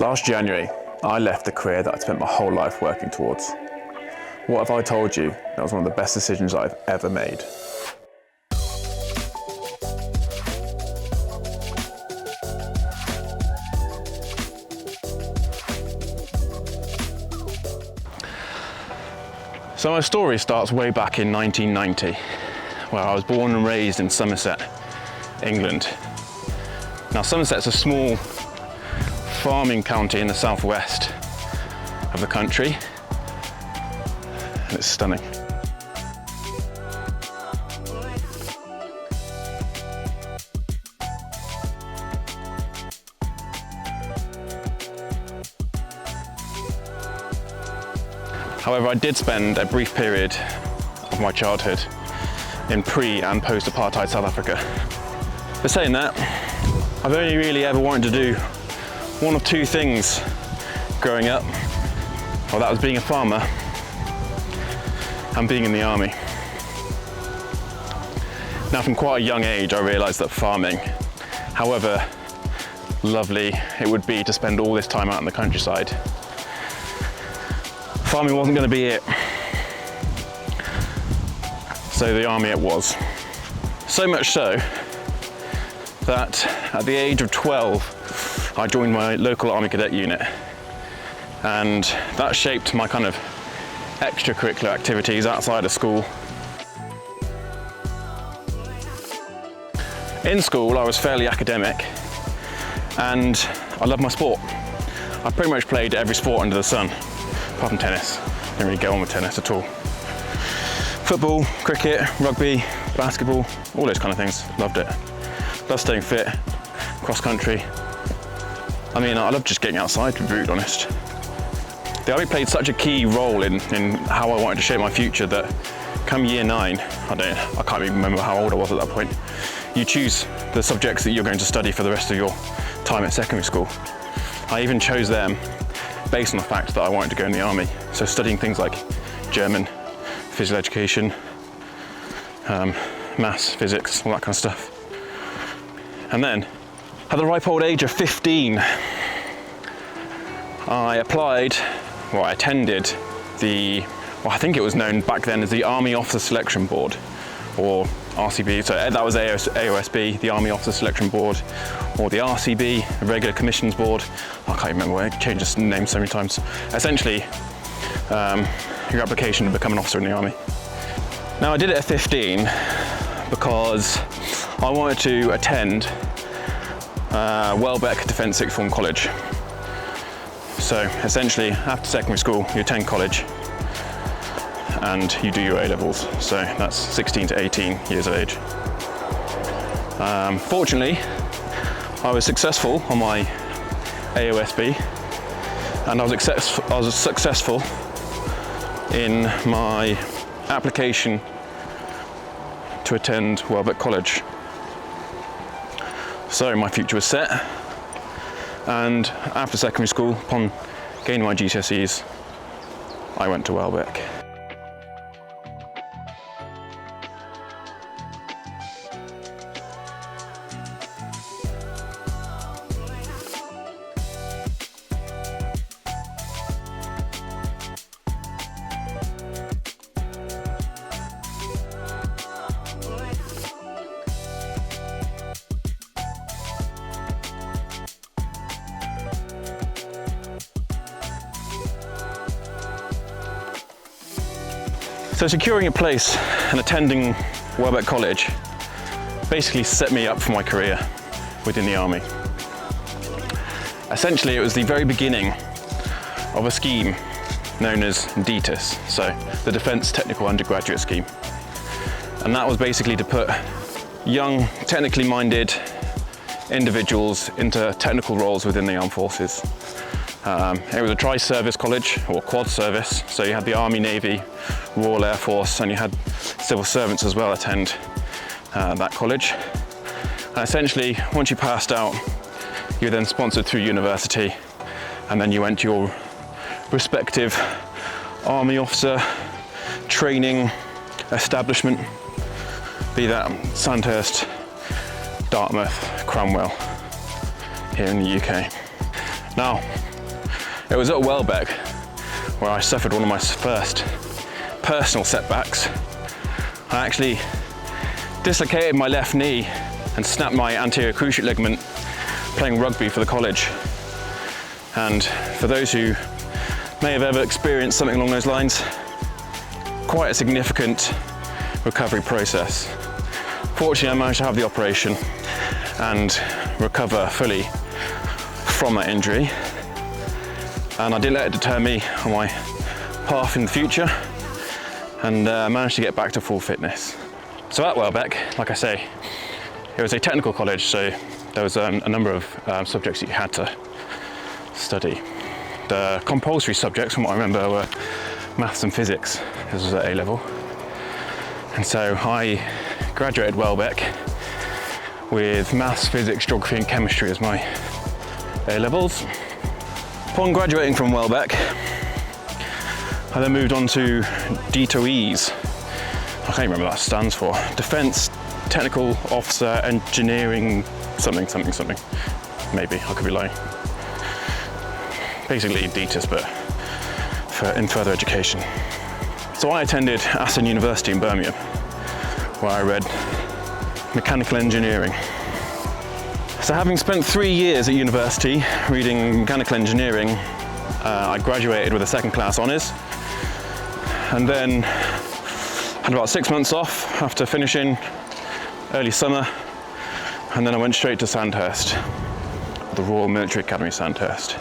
Last January, I left the career that I'd spent my whole life working towards. What have I told you? That was one of the best decisions I've ever made. So my story starts way back in 1990, where I was born and raised in Somerset, England. Now Somerset's a small farming county in the southwest of the country, and it's stunning. However, I did spend a brief period of my childhood in pre- and post-apartheid South Africa. But saying that, I've only really ever wanted to do one of two things growing up. Well, that was being a farmer and being in the army. Now, from quite a young age, I realised that farming, however lovely it would be to spend all this time out in the countryside, farming wasn't going to be it. So the army it was. So much so that at the age of 12, I joined my local army cadet unit, and that shaped my kind of extracurricular activities outside of school. In school, I was fairly academic, and I loved my sport. I pretty much played every sport under the sun, apart from tennis. Didn't really get on with tennis at all. Football, cricket, rugby, basketball, all those kind of things. Loved it. Loved staying fit, cross country. I mean, I love just getting outside, to be brutally honest. The army played such a key role in how I wanted to shape my future that come year 9, I can't even remember how old I was at that point, you choose the subjects that you're going to study for the rest of your time at secondary school. I even chose them based on the fact that I wanted to go in the army. So studying things like German, physical education, maths, physics, all that kind of stuff. And then, at the ripe old age of 15, I attended I think it was known back then as the Army Officer Selection Board, or RCB, so that was AOSB, the Army Officer Selection Board, or the RCB, the Regular Commissions Board. I can't remember, it changed its name so many times. Essentially, your application to become an officer in the army. Now I did it at 15 because I wanted to attend Welbeck Defence Sixth Form College. So essentially, after secondary school, you attend college and you do your A-levels. So that's 16 to 18 years of age. Fortunately, I was successful on my AOSB, and I was successful in my application to attend Welbeck College. So my future was set, and after secondary school, upon gaining my GCSEs, I went to Welbeck. So securing a place and attending Welbeck College basically set me up for my career within the army. Essentially, it was the very beginning of a scheme known as DTIS, so the Defence Technical Undergraduate Scheme. And that was basically to put young, technically minded individuals into technical roles within the armed forces. It was a tri-service college, or quad service, so you had the Army, Navy, Royal Air Force, and you had civil servants as well attend that college. And essentially, once you passed out, you were then sponsored through university, and then you went to your respective army officer training establishment, be that Sandhurst, Dartmouth, Cranwell, here in the UK. Now, It was at Welbeck where I suffered one of my first personal setbacks. I actually dislocated my left knee and snapped my anterior cruciate ligament playing rugby for the college. And for those who may have ever experienced something along those lines, quite a significant recovery process. Fortunately, I managed to have the operation and recover fully from that injury. And I didn't let it deter me on my path in the future, and managed to get back to full fitness. So at Welbeck, like I say, it was a technical college, so there was a number of subjects that you had to study. The compulsory subjects, from what I remember, were maths and physics. This was at A level. And so I graduated Welbeck with maths, physics, geography and chemistry as my A levels. Upon graduating from Welbeck, I then moved on to DTOEs. I can't remember what that stands for. Defence Technical Officer Engineering something. Maybe, I could be lying. Basically DTIS, but in further education. So I attended Aston University in Birmingham, where I read mechanical engineering. So having spent 3 years at university reading mechanical engineering, I graduated with a second class honours, and then had about 6 months off after finishing early summer, and then I went straight to Sandhurst, the Royal Military Academy Sandhurst.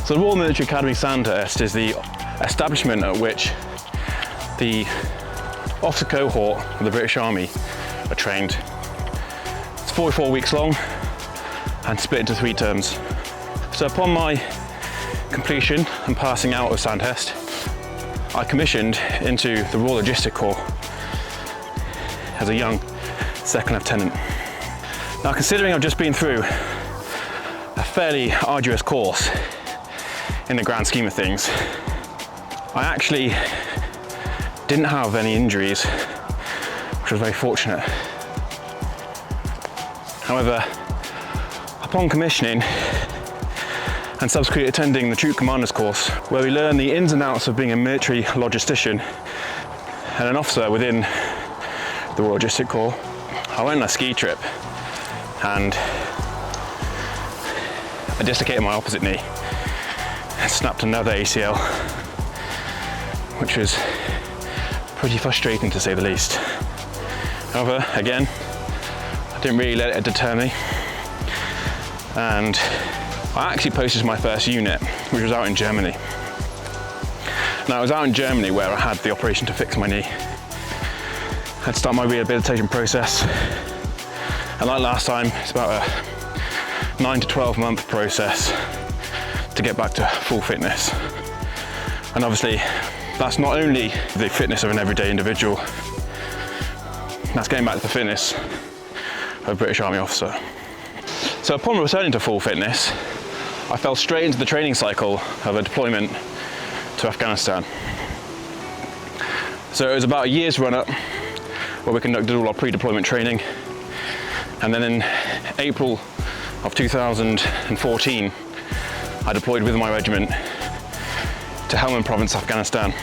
So the Royal Military Academy Sandhurst is the establishment at which the officer cohort of the British Army are trained. It's 44 weeks long and split into 3 terms. So upon my completion and passing out of Sandhurst, I commissioned into the Royal Logistic Corps as a young second lieutenant. Now, considering I've just been through a fairly arduous course in the grand scheme of things, I actually didn't have any injuries, which was very fortunate. However, upon commissioning and subsequently attending the Troop Commander's course, where we learn the ins and outs of being a military logistician and an officer within the Royal Logistic Corps, I went on a ski trip and I dislocated my opposite knee. Snapped another ACL, which was pretty frustrating to say the least. However, again, I didn't really let it deter me, and I actually posted my first unit, which was out in Germany. Now, I was out in Germany where I had the operation to fix my knee. I had to start my rehabilitation process, and like last time, it's about a 9 to 12 month process to get back to full fitness. And obviously, that's not only the fitness of an everyday individual, that's getting back to the fitness of a British Army officer. So upon returning to full fitness, I fell straight into the training cycle of a deployment to Afghanistan. So it was about a year's run up where we conducted all our pre-deployment training, and then in April of 2014, I deployed with my regiment to Helmand Province, Afghanistan.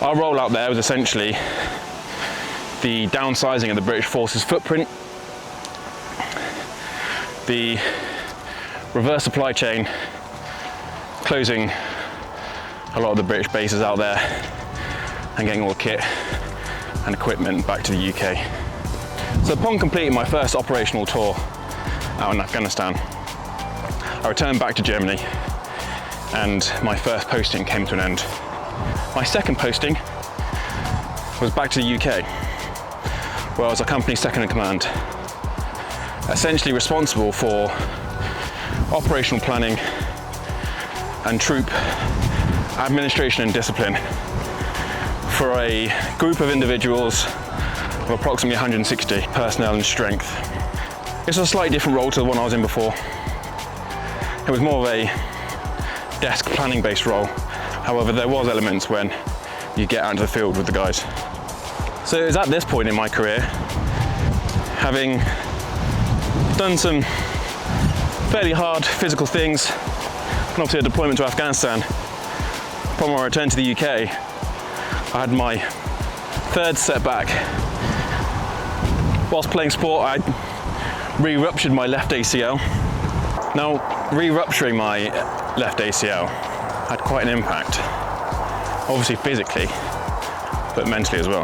Our role out there was essentially the downsizing of the British forces footprint, the reverse supply chain, closing a lot of the British bases out there and getting all the kit and equipment back to the UK. So upon completing my first operational tour out in Afghanistan, I returned back to Germany and my first posting came to an end. My second posting was back to the UK, where I was a company second in command, essentially responsible for operational planning and troop administration and discipline for a group of individuals of approximately 160 personnel and strength. It's a slightly different role to the one I was in before. It was more of a desk planning based role. However, there was elements when you get out into the field with the guys. So it was at this point in my career, having done some fairly hard physical things, and obviously a deployment to Afghanistan. Upon my return to the UK, I had my third setback. Whilst playing sport, I re-ruptured my left ACL. Now, re-rupturing my left ACL had quite an impact, obviously physically, but mentally as well.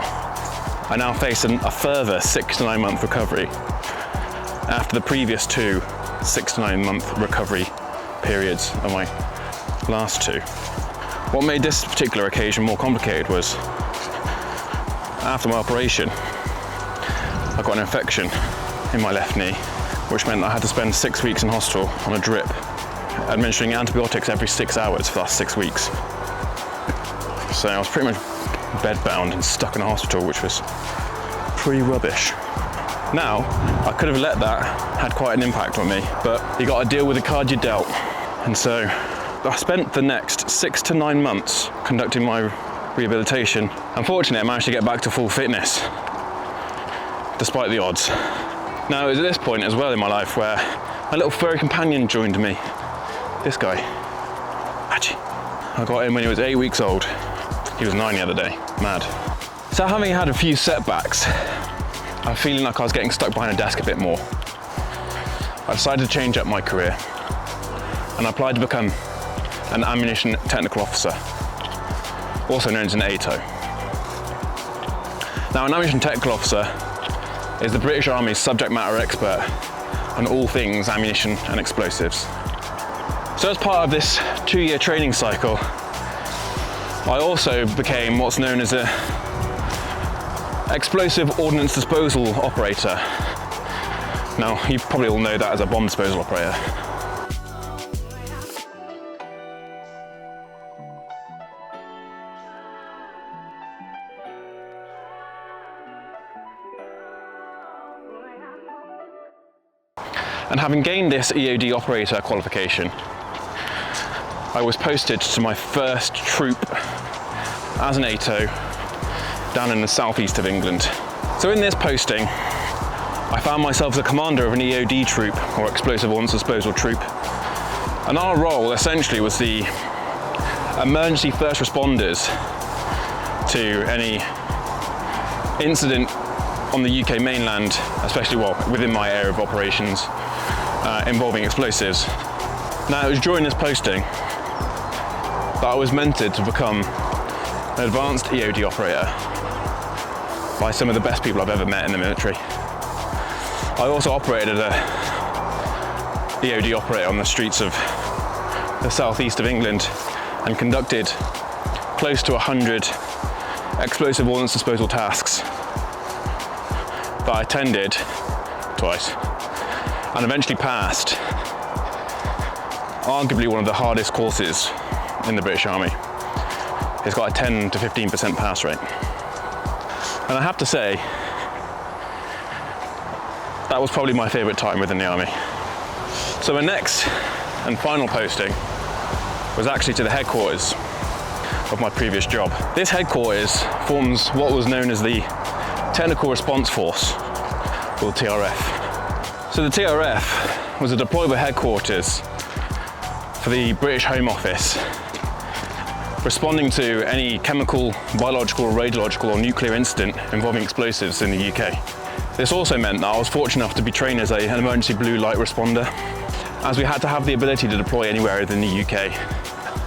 I now face a further 6 to 9 month recovery after the previous 2 6 to 9 month recovery periods of my last 2. What made this particular occasion more complicated was, after my operation, I got an infection in my left knee, which meant I had to spend 6 weeks in hospital on a drip, administering antibiotics every 6 hours for the last 6 weeks. So I was pretty much bedbound and stuck in a hospital, which was pretty rubbish. Now, I could have let that had quite an impact on me, but you got to deal with the card you dealt. And so I spent the next 6 to 9 months conducting my rehabilitation. Unfortunately, I managed to get back to full fitness, despite the odds. Now, it was at this point as well in my life where my little furry companion joined me. This guy, Hachi. I got him when he was 8 weeks old. He was 9 the other day, mad. So having had a few setbacks, I'm feeling like I was getting stuck behind a desk a bit more. I decided to change up my career and I applied to become an ammunition technical officer, also known as an ATO. Now, an ammunition technical officer is the British Army's subject matter expert on all things ammunition and explosives. So as part of this 2-year training cycle, I also became what's known as a explosive ordnance disposal operator. Now, you probably all know that as a bomb disposal operator. And having gained this EOD operator qualification, I was posted to my first troop as an ATO down in the southeast of England. So in this posting, I found myself as a commander of an EOD troop, or explosive ordnance disposal troop. And our role essentially was the emergency first responders to any incident on the UK mainland, especially within my area of operations, involving explosives. Now, it was during this posting that I was mentored to become an advanced EOD operator by some of the best people I've ever met in the military. I also operated as a EOD operator on the streets of the southeast of England and conducted close to 100 explosive ordnance disposal tasks that I attended twice and eventually passed arguably one of the hardest courses in the British Army. It's got a 10 to 15% pass rate. And I have to say, that was probably my favourite time within the Army. So my next and final posting was actually to the headquarters of my previous job. This headquarters forms what was known as the Technical Response Force, or TRF. So the TRF was a deployable headquarters for the British Home Office, responding to any chemical, biological, radiological or nuclear incident involving explosives in the UK. This also meant that I was fortunate enough to be trained as an emergency blue light responder, as we had to have the ability to deploy anywhere within the UK.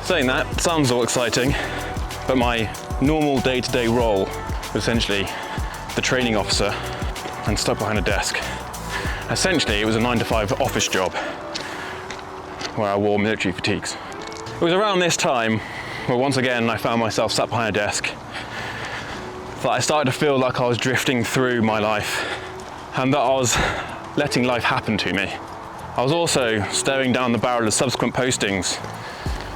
Saying that sounds all exciting, but my normal day-to-day role was essentially the training officer and stuck behind a desk. Essentially, it was a 9-to-5 office job where I wore military fatigues. It was around this time where once again I found myself sat behind a desk that I started to feel like I was drifting through my life and that I was letting life happen to me. I was also staring down the barrel of subsequent postings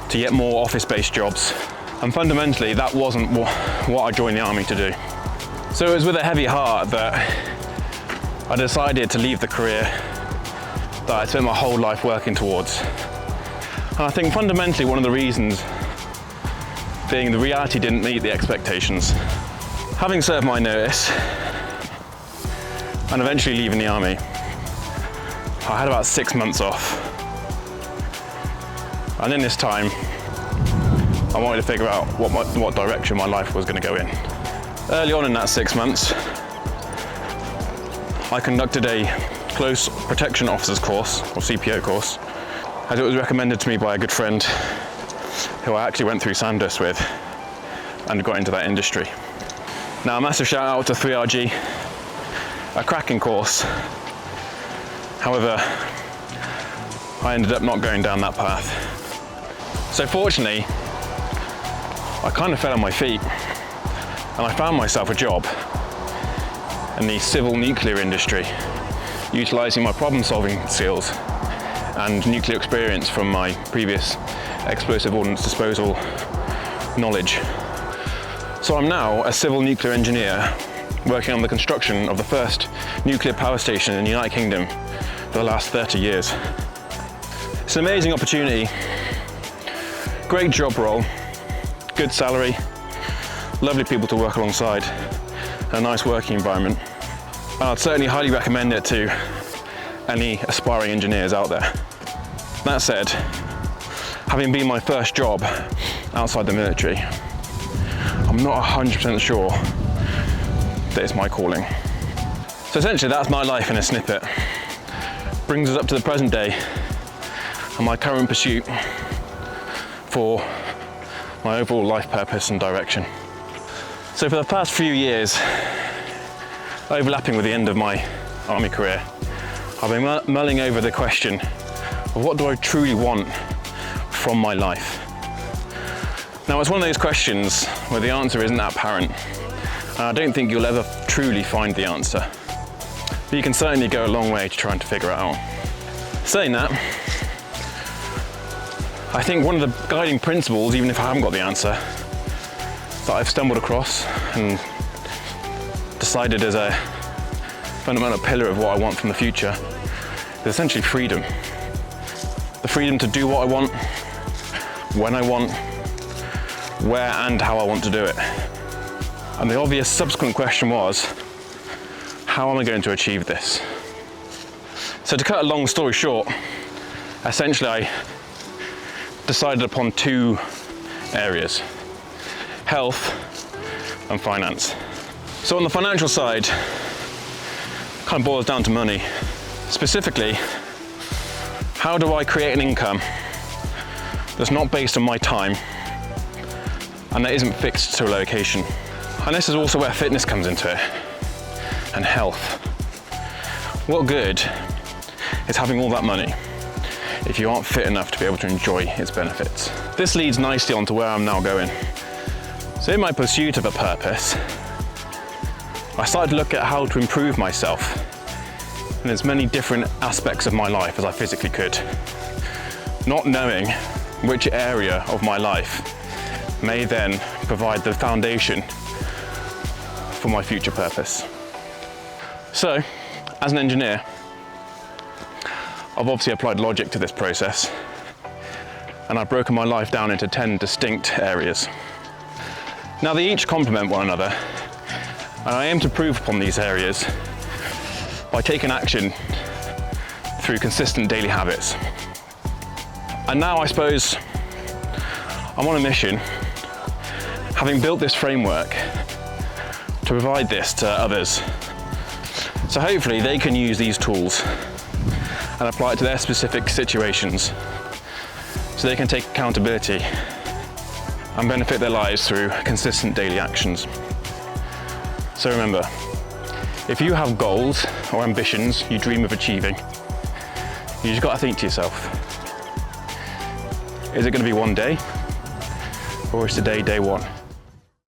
to yet more office-based jobs, and fundamentally that wasn't what I joined the army to do. So it was with a heavy heart that I decided to leave the career that I spent my whole life working towards. And I think fundamentally one of the reasons being the reality didn't meet the expectations. Having served my notice and eventually leaving the army, I had about 6 months off. And in this time, I wanted to figure out what direction my life was going to go in. Early on in that 6 months, I conducted a Close Protection Officers course, or CPO course, as it was recommended to me by a good friend who I actually went through Sandhurst with and got into that industry. Now, a massive shout out to 3RG, a cracking course. However, I ended up not going down that path. So fortunately, I kind of fell on my feet and I found myself a job in the civil nuclear industry, utilising my problem-solving skills and nuclear experience from my previous explosive ordnance disposal knowledge. So I'm now a civil nuclear engineer working on the construction of the first nuclear power station in the United Kingdom for the last 30 years. It's an amazing opportunity, great job role, good salary, lovely people to work alongside, and a nice working environment. And I'd certainly highly recommend it to any aspiring engineers out there. That said, having been my first job outside the military, I'm not 100% sure that it's my calling. So essentially that's my life in a snippet. Brings us up to the present day and my current pursuit for my overall life purpose and direction. So for the past few years, overlapping with the end of my army career, I've been mulling over the question of what do I truly want from my life? Now it's one of those questions where the answer isn't that apparent, and I don't think you'll ever truly find the answer. But you can certainly go a long way to trying to figure it out. Saying that, I think one of the guiding principles, even if I haven't got the answer, that I've stumbled across and decided as a fundamental pillar of what I want from the future is essentially freedom. The freedom to do what I want, when I want, where and how I want to do it. And the obvious subsequent question was, how am I going to achieve this? So to cut a long story short, essentially I decided upon two areas: health and finance. So on the financial side, it kind of boils down to money. Specifically, how do I create an income that's not based on my time and that isn't fixed to a location? And this is also where fitness comes into it, and health. What good is having all that money if you aren't fit enough to be able to enjoy its benefits? This leads nicely onto where I'm now going. So in my pursuit of a purpose, I started to look at how to improve myself in as many different aspects of my life as I physically could, not knowing which area of my life may then provide the foundation for my future purpose. So, as an engineer, I've obviously applied logic to this process, and I've broken my life down into 10 distinct areas. Now they each complement one another, and I aim to improve upon these areas by taking action through consistent daily habits. And now I suppose I'm on a mission, having built this framework, to provide this to others. So hopefully they can use these tools and apply it to their specific situations so they can take accountability and benefit their lives through consistent daily actions. So remember, if you have goals or ambitions you dream of achieving, you just got to think to yourself, is it going to be one day, or is today day one?